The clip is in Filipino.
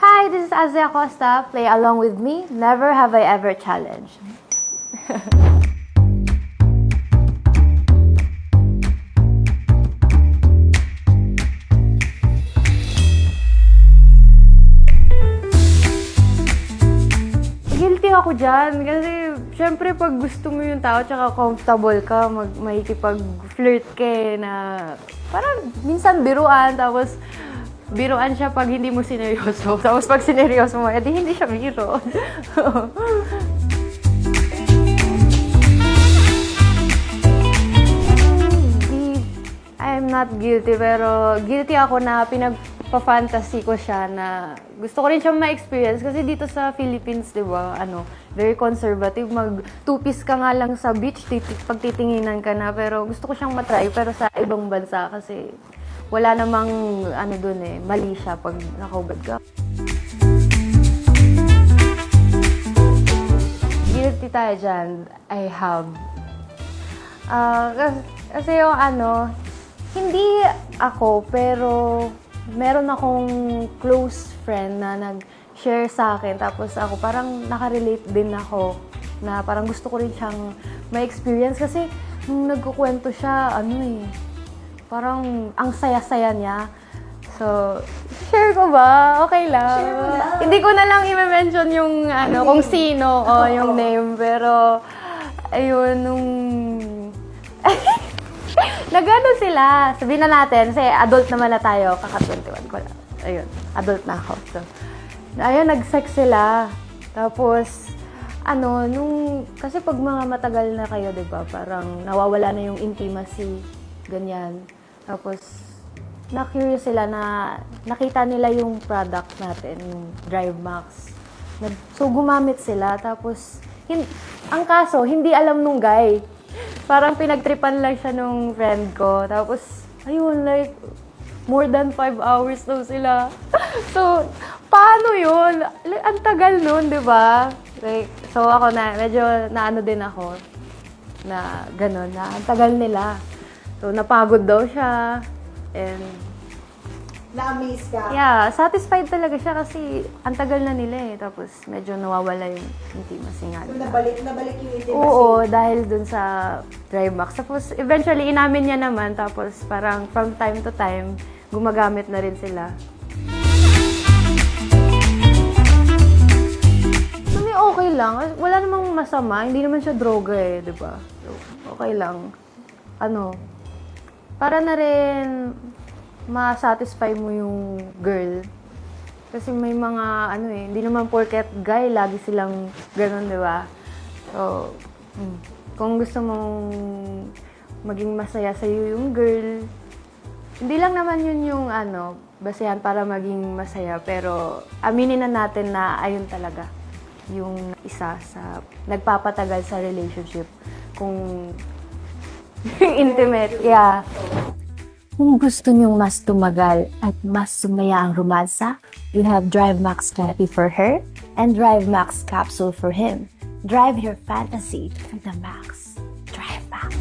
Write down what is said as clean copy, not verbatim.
Hi, this is Azia Costa. Play along with me. Never have I ever challenged. Guilty ako dyan kasi syempre pag gusto mo yung tao tsaka comfortable ka, makikipag-flirt ka na parang minsan biruan tapos biruan siya pag hindi mo sineryoso. Tapos pag sineryoso mo, edi hindi siya biro. I'm not guilty, pero guilty ako na pinagpa-fantasy ko siya na gusto ko rin siyang ma-experience kasi dito sa Philippines, di ba, very conservative. Mag-two-piece ka nga lang sa beach, pagtitinginan ka na, pero gusto ko siyang matry, pero sa ibang bansa kasi wala namang dun mali siya pag nakaubad ka. Guilty tayo dyan, I have. Kasi yung hindi ako, pero meron akong close friend na nag-share sa akin. Tapos ako parang nakarelate din ako na parang gusto ko rin siyang ma-experience. Kasi nung nagkukwento siya, parang ang saya-saya niya. So, share ko ba? Okay lang. Share mo lang. Hindi ko na lang i-mention yung kung sino o yung name. Pero, ayun, nung... Nagano sila. Sabihin na natin, kasi adult naman na tayo. Kaka-21 ko lang. Ayun, adult na ako. So, ayun, nag-sex sila. Tapos, kasi pag mga matagal na kayo, di ba, parang nawawala na yung intimacy. Ganyan. Tapos, na-curious sila na nakita nila yung product natin, yung Drive Max. So, gumamit sila. Tapos, ang kaso, hindi alam nung guy. Parang pinagtripan lang siya nung friend ko. Tapos, ayun, like, more than 5 hours daw sila. So, paano yun? Like, ang tagal nun, di ba? Like, so ako medyo naano din ako na gano'n, na ang tagal nila. So, napagod daw siya. And, Na-amaze ka? yeah, satisfied talaga siya kasi ang tagal na nila Tapos, medyo nawawala yung intimacy nga So, nila. nabalik yung intimacy? Oo, dahil dun sa Drive Max. Tapos, eventually, inamin niya naman. Tapos, parang from time to time, gumagamit na rin sila. Okay lang. Wala namang masama. Hindi naman siya droga di ba? So, okay lang. Para na rin ma-satisfy mo yung girl. Kasi may mga, hindi naman porket guy, lagi silang ganun, di ba? So, kung gusto mong maging masaya sa'yo yung girl, hindi lang naman yun yung, basehan para maging masaya. Pero, aminin na natin na ayun talaga yung isa sa nagpapatagal sa relationship. Kung intimate, yeah. Kung gusto niyong mas tumagal at mas sumaya ang romansa, you have Drive Max Coffee for her and Drive Max Capsule for him. Drive your fantasy to the max. Drive Max.